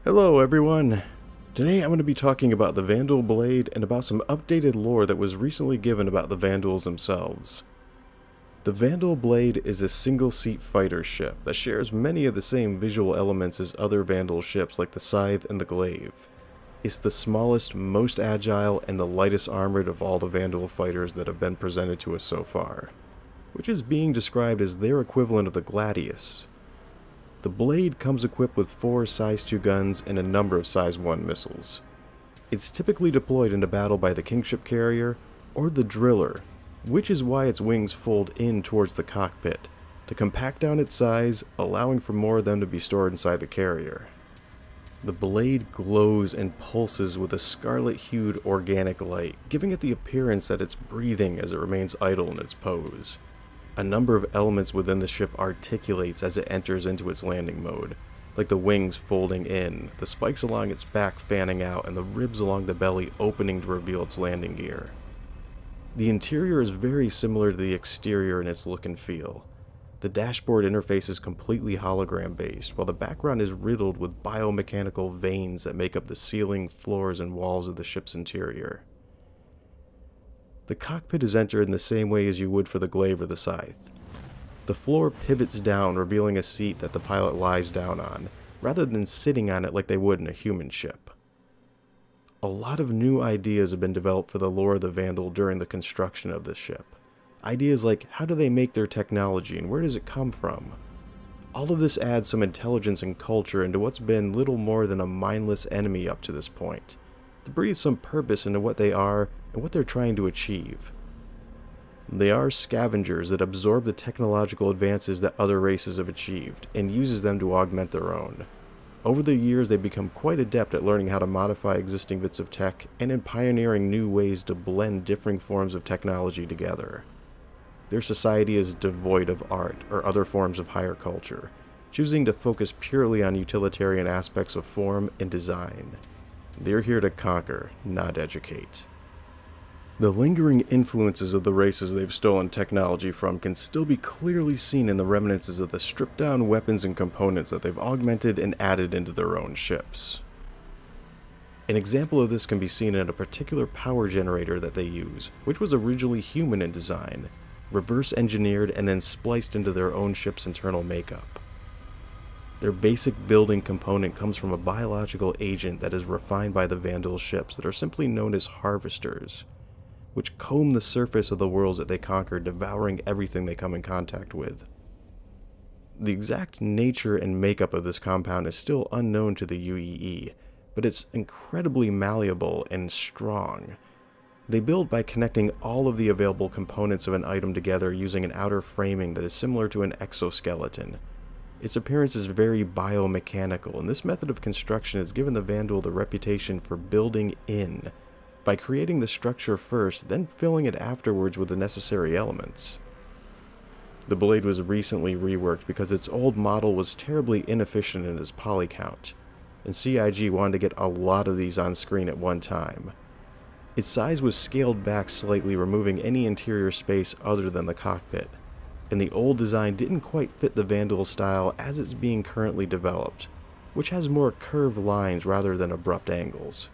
Hello everyone! Today I'm going to be talking about the Vanduul blade and about some updated lore that was recently given about the Vanduuls themselves. The Vanduul blade is a single-seat fighter ship that shares many of the same visual elements as other Vanduul ships like the Scythe and the Glaive. It's the smallest, most agile, and the lightest armored of all the Vanduul fighters that have been presented to us so far, which is being described as their equivalent of the Gladius. The blade comes equipped with 4 size 2 guns and a number of size 1 missiles. It's typically deployed into battle by the kingship carrier or the driller, which is why its wings fold in towards the cockpit, to compact down its size, allowing for more of them to be stored inside the carrier. The blade glows and pulses with a scarlet-hued organic light, giving it the appearance that it's breathing as it remains idle in its pose. A number of elements within the ship articulates as it enters into its landing mode, like the wings folding in, the spikes along its back fanning out, and the ribs along the belly opening to reveal its landing gear. The interior is very similar to the exterior in its look and feel. The dashboard interface is completely hologram based, while the background is riddled with biomechanical veins that make up the ceiling, floors, and walls of the ship's interior. The cockpit is entered in the same way as you would for the Glaive or the Scythe. The floor pivots down, revealing a seat that the pilot lies down on, rather than sitting on it like they would in a human ship. A lot of new ideas have been developed for the lore of the Vanduul during the construction of this ship. Ideas like, how do they make their technology and where does it come from? All of this adds some intelligence and culture into what's been little more than a mindless enemy up to this point, to breathe some purpose into what they are and what they're trying to achieve. They are scavengers that absorb the technological advances that other races have achieved, and uses them to augment their own. Over the years they've become quite adept at learning how to modify existing bits of tech, and in pioneering new ways to blend differing forms of technology together. Their society is devoid of art or other forms of higher culture, choosing to focus purely on utilitarian aspects of form and design. They're here to conquer, not educate. The lingering influences of the races they've stolen technology from can still be clearly seen in the remnants of the stripped-down weapons and components that they've augmented and added into their own ships. An example of this can be seen in a particular power generator that they use, which was originally human in design, reverse-engineered and then spliced into their own ship's internal makeup. Their basic building component comes from a biological agent that is refined by the Vanduul ships that are simply known as harvesters, which comb the surface of the worlds that they conquer, devouring everything they come in contact with. The exact nature and makeup of this compound is still unknown to the UEE, but it's incredibly malleable and strong. They build by connecting all of the available components of an item together using an outer framing that is similar to an exoskeleton. Its appearance is very biomechanical, and this method of construction has given the Vanduul the reputation for building in, by creating the structure first, then filling it afterwards with the necessary elements. The blade was recently reworked because its old model was terribly inefficient in its poly count, and CIG wanted to get a lot of these on screen at one time. Its size was scaled back slightly, removing any interior space other than the cockpit, and the old design didn't quite fit the Vanduul style as it's being currently developed, which has more curved lines rather than abrupt angles.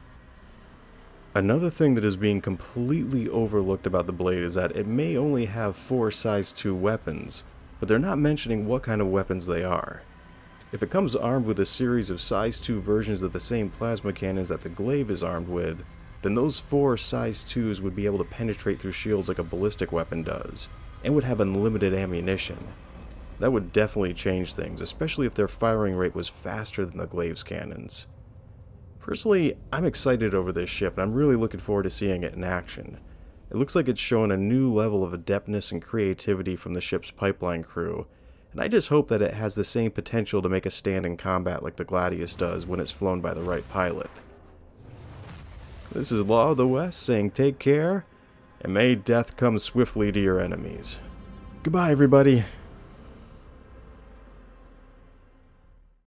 Another thing that is being completely overlooked about the blade is that it may only have 4 size 2 weapons, but they're not mentioning what kind of weapons they are. If it comes armed with a series of size 2 versions of the same plasma cannons that the Glaive is armed with, then those 4 size 2s would be able to penetrate through shields like a ballistic weapon does, and would have unlimited ammunition. That would definitely change things, especially if their firing rate was faster than the Glaive's cannons. Personally, I'm excited over this ship, and I'm really looking forward to seeing it in action. It looks like it's showing a new level of adeptness and creativity from the ship's pipeline crew, and I just hope that it has the same potential to make a stand in combat like the Gladius does when it's flown by the right pilot. This is Law of the West saying take care, and may death come swiftly to your enemies. Goodbye, everybody.